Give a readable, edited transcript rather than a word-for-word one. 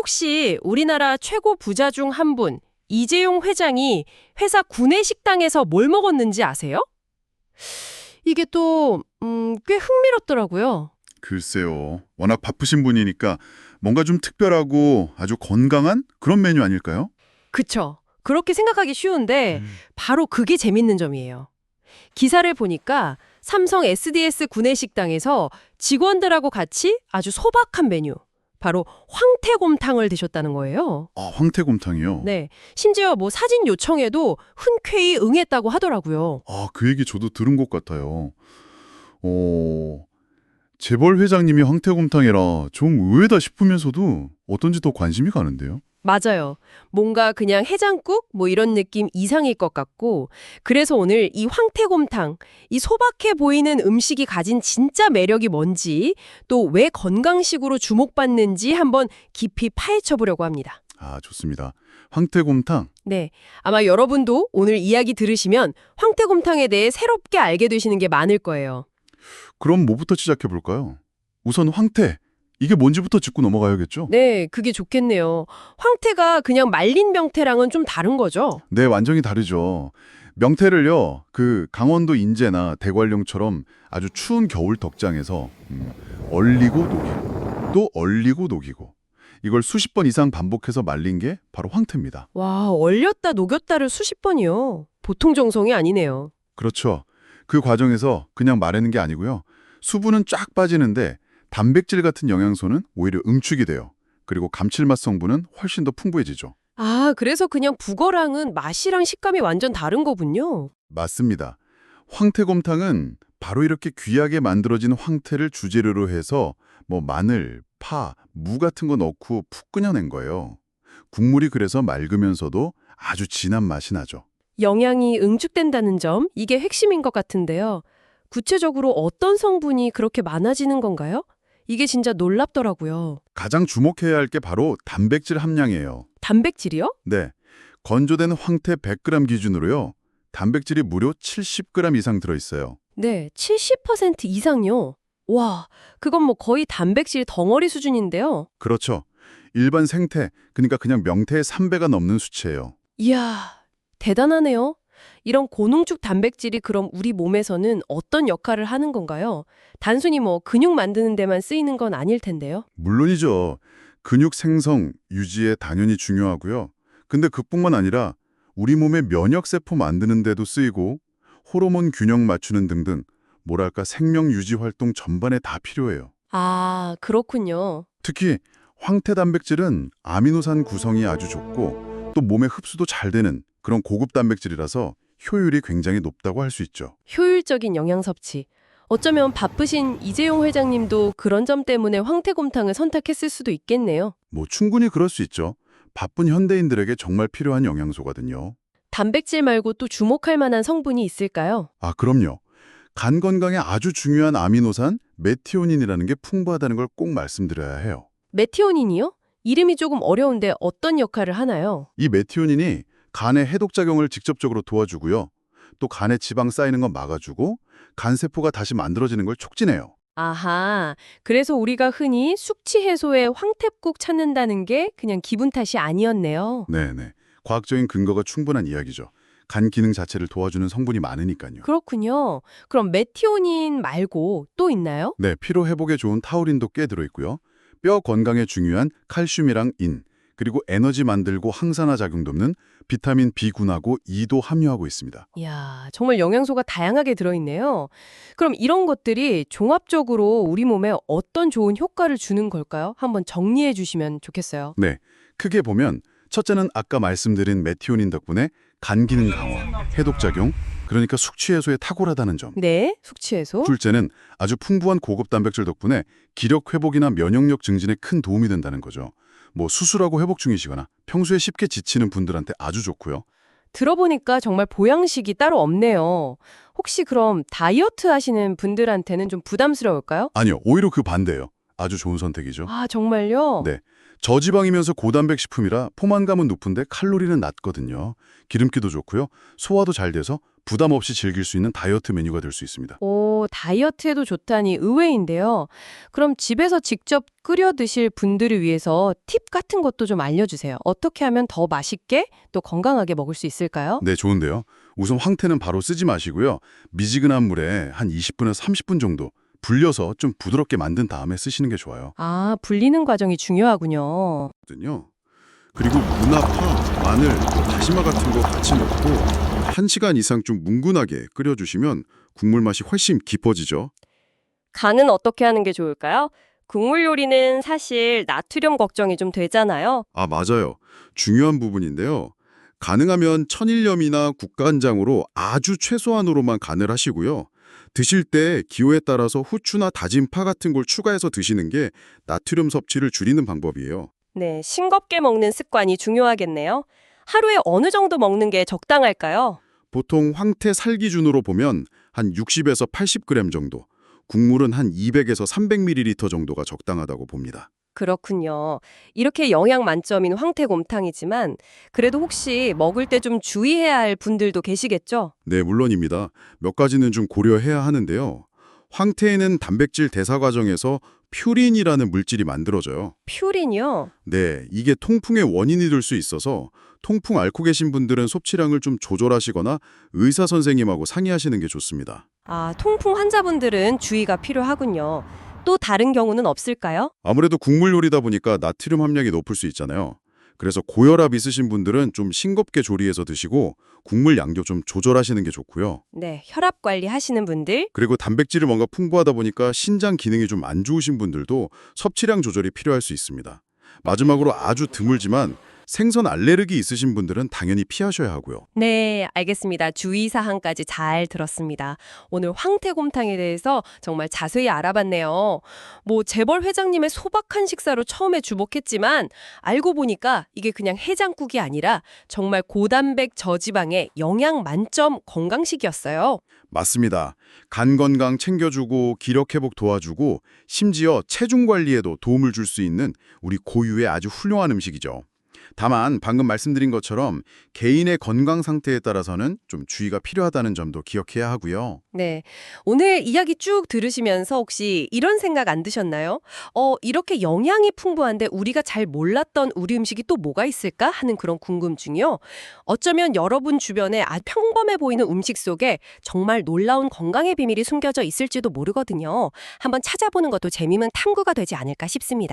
혹시 우리나라 최고 부자 중 한 분, 이재용 회장이 회사 구내식당에서 뭘 먹었는지 아세요? 이게 또, 꽤 흥미롭더라고요. 글쎄요. 워낙 바쁘신 분이니까 뭔가 좀 특별하고 아주 건강한 그런 메뉴 아닐까요? 그쵸. 그렇게 생각하기 쉬운데 바로 그게 재밌는 점이에요. 기사를 보니까 삼성 SDS 구내식당에서 직원들하고 같이 아주 소박한 메뉴, 바로 황태곰탕을 드셨다는 거예요. 아, 황태곰탕이요? 네, 심지어 뭐 사진 요청에도 흔쾌히 응했다고 하더라고요. 아, 그 얘기 저도 들은 것 같아요. 재벌 회장님이 황태곰탕이라 좀 의외다 싶으면서도 어떤지 더 관심이 가는데요. 맞아요. 뭔가 그냥 해장국 뭐 이런 느낌 이상일 것 같고, 그래서 오늘 이 황태곰탕, 이 소박해 보이는 음식이 가진 진짜 매력이 뭔지, 또 왜 건강식으로 주목받는지 한번 깊이 파헤쳐 보려고 합니다. 아, 좋습니다. 황태곰탕. 네, 아마 여러분도 오늘 이야기 들으시면 황태곰탕에 대해 새롭게 알게 되시는 게 많을 거예요. 그럼 뭐부터 시작해 볼까요? 우선 황태. 이게 뭔지부터 짚고 넘어가야겠죠? 네, 그게 좋겠네요. 황태가 그냥 말린 명태랑은 좀 다른 거죠? 네, 완전히 다르죠. 명태를요, 그 강원도 인제나 대관령처럼 아주 추운 겨울 덕장에서 얼리고 녹이고 또 얼리고 녹이고 이걸 수십 번 이상 반복해서 말린 게 바로 황태입니다. 와, 얼렸다 녹였다를 수십 번이요. 보통 정성이 아니네요. 그렇죠. 그 과정에서 그냥 마르는 게 아니고요. 수분은 쫙 빠지는데 단백질 같은 영양소는 오히려 응축이 돼요. 그리고 감칠맛 성분은 훨씬 더 풍부해지죠. 아, 그래서 그냥 북어랑은 맛이랑 식감이 완전 다른 거군요. 맞습니다. 황태곰탕은 바로 이렇게 귀하게 만들어진 황태를 주재료로 해서 뭐 마늘, 파, 무 같은 거 넣고 푹 끓여낸 거예요. 국물이 그래서 맑으면서도 아주 진한 맛이 나죠. 영양이 응축된다는 점, 이게 핵심인 것 같은데요. 구체적으로 어떤 성분이 그렇게 많아지는 건가요? 이게 진짜 놀랍더라고요. 가장 주목해야 할 게 바로 단백질 함량이에요. 단백질이요? 네, 건조된 황태 100g 기준으로요. 단백질이 무려 70g 이상 들어있어요. 네, 70% 이상요. 와, 그건 뭐 거의 단백질 덩어리 수준인데요. 그렇죠. 일반 생태, 그러니까 그냥 명태의 3배가 넘는 수치예요. 이야, 대단하네요. 이런 고농축 단백질이 그럼 우리 몸에서는 어떤 역할을 하는 건가요? 단순히 뭐 근육 만드는 데만 쓰이는 건 아닐 텐데요. 물론이죠. 근육 생성, 유지에 당연히 중요하고요. 근데 그뿐만 아니라 우리 몸의 면역세포 만드는 데도 쓰이고 호르몬 균형 맞추는 등등 뭐랄까 생명 유지 활동 전반에 다 필요해요. 아, 그렇군요. 특히 황태 단백질은 아미노산 구성이 아주 좋고 또 몸에 흡수도 잘 되는 그런 고급 단백질이라서 효율이 굉장히 높다고 할 수 있죠. 효율적인 영양 섭취. 어쩌면 바쁘신 이재용 회장님도 그런 점 때문에 황태곰탕을 선택했을 수도 있겠네요. 뭐 충분히 그럴 수 있죠. 바쁜 현대인들에게 정말 필요한 영양소거든요. 단백질 말고 또 주목할 만한 성분이 있을까요? 아, 그럼요. 간 건강에 아주 중요한 아미노산 메티오닌이라는 게 풍부하다는 걸 꼭 말씀드려야 해요. 메티오닌이요? 이름이 조금 어려운데 어떤 역할을 하나요? 이 메티오닌이 간의 해독작용을 직접적으로 도와주고요. 또 간에 지방 쌓이는 건 막아주고 간세포가 다시 만들어지는 걸 촉진해요. 아하, 그래서 우리가 흔히 숙취 해소에 황태국 찾는다는 게 그냥 기분 탓이 아니었네요. 네네. 과학적인 근거가 충분한 이야기죠. 간 기능 자체를 도와주는 성분이 많으니까요. 그렇군요. 그럼 메티오닌 말고 또 있나요? 네, 피로 회복에 좋은 타우린도 꽤 들어있고요. 뼈 건강에 중요한 칼슘이랑 인, 그리고 에너지 만들고 항산화 작용 돕는 비타민 B군하고 E도 함유하고 있습니다. 이야, 정말 영양소가 다양하게 들어있네요. 그럼 이런 것들이 종합적으로 우리 몸에 어떤 좋은 효과를 주는 걸까요? 한번 정리해 주시면 좋겠어요. 네, 크게 보면 첫째는 아까 말씀드린 메티오닌 덕분에 간 기능 강화, 해독작용, 그러니까 숙취 해소에 탁월하다는 점. 네, 숙취 해소. 둘째는 아주 풍부한 고급 단백질 덕분에 기력 회복이나 면역력 증진에 큰 도움이 된다는 거죠. 뭐 수술하고 회복 중이시거나 평소에 쉽게 지치는 분들한테 아주 좋고요. 들어보니까 정말 보양식이 따로 없네요. 혹시 그럼 다이어트 하시는 분들한테는 좀 부담스러울까요? 아니요, 오히려 그 반대예요. 아주 좋은 선택이죠. 아, 정말요? 네, 저지방이면서 고단백 식품이라 포만감은 높은데 칼로리는 낮거든요. 기름기도 좋고요. 소화도 잘 돼서 부담 없이 즐길 수 있는 다이어트 메뉴가 될 수 있습니다. 오, 다이어트에도 좋다니 의외인데요. 그럼 집에서 직접 끓여 드실 분들을 위해서 팁 같은 것도 좀 알려주세요. 어떻게 하면 더 맛있게 또 건강하게 먹을 수 있을까요? 네, 좋은데요. 우선 황태는 바로 쓰지 마시고요. 미지근한 물에 한 20분에서 30분 정도 불려서 좀 부드럽게 만든 다음에 쓰시는 게 좋아요. 아, 불리는 과정이 중요하군요. 거든요. 그리고 무나파, 마늘, 다시마 같은 거 같이 넣고 1시간 이상 좀 뭉근하게 끓여주시면 국물 맛이 훨씬 깊어지죠. 간은 어떻게 하는 게 좋을까요? 국물 요리는 사실 나트륨 걱정이 좀 되잖아요. 아, 맞아요. 중요한 부분인데요. 가능하면 천일염이나 국간장으로 아주 최소한으로만 간을 하시고요. 드실 때 기호에 따라서 후추나 다진 파 같은 걸 추가해서 드시는 게 나트륨 섭취를 줄이는 방법이에요. 네, 싱겁게 먹는 습관이 중요하겠네요. 하루에 어느 정도 먹는 게 적당할까요? 보통 황태 살 기준으로 보면 한 60에서 80g 정도, 국물은 한 200에서 300ml 정도가 적당하다고 봅니다. 그렇군요. 이렇게 영양 만점인 황태곰탕이지만 그래도 혹시 먹을 때 좀 주의해야 할 분들도 계시겠죠? 네, 물론입니다. 몇 가지는 좀 고려해야 하는데요. 황태에는 단백질 대사 과정에서 퓨린이라는 물질이 만들어져요. 퓨린이요? 네, 이게 통풍의 원인이 될 수 있어서 통풍 앓고 계신 분들은 섭취량을 좀 조절하시거나 의사 선생님하고 상의하시는 게 좋습니다. 아, 통풍 환자분들은 주의가 필요하군요. 또 다른 경우는 없을까요? 아무래도 국물 요리다 보니까 나트륨 함량이 높을 수 있잖아요. 그래서 고혈압 있으신 분들은 좀 싱겁게 조리해서 드시고 국물 양도 좀 조절하시는 게 좋고요. 네, 혈압 관리 하시는 분들, 그리고 단백질이 뭔가 풍부하다 보니까 신장 기능이 좀 안 좋으신 분들도 섭취량 조절이 필요할 수 있습니다. 마지막으로 아주 드물지만 생선 알레르기 있으신 분들은 당연히 피하셔야 하고요. 네, 알겠습니다. 주의사항까지 잘 들었습니다. 오늘 황태곰탕에 대해서 정말 자세히 알아봤네요. 뭐 재벌 회장님의 소박한 식사로 처음에 주목했지만 알고 보니까 이게 그냥 해장국이 아니라 정말 고단백 저지방의 영양 만점 건강식이었어요. 맞습니다. 간 건강 챙겨주고 기력 회복 도와주고 심지어 체중 관리에도 도움을 줄 수 있는 우리 고유의 아주 훌륭한 음식이죠. 다만 방금 말씀드린 것처럼 개인의 건강 상태에 따라서는 좀 주의가 필요하다는 점도 기억해야 하고요. 네, 오늘 이야기 쭉 들으시면서 혹시 이런 생각 안 드셨나요? 이렇게 영양이 풍부한데 우리가 잘 몰랐던 우리 음식이 또 뭐가 있을까 하는 그런 궁금증이요. 어쩌면 여러분 주변에 아주 평범해 보이는 음식 속에 정말 놀라운 건강의 비밀이 숨겨져 있을지도 모르거든요. 한번 찾아보는 것도 재미있는 탐구가 되지 않을까 싶습니다.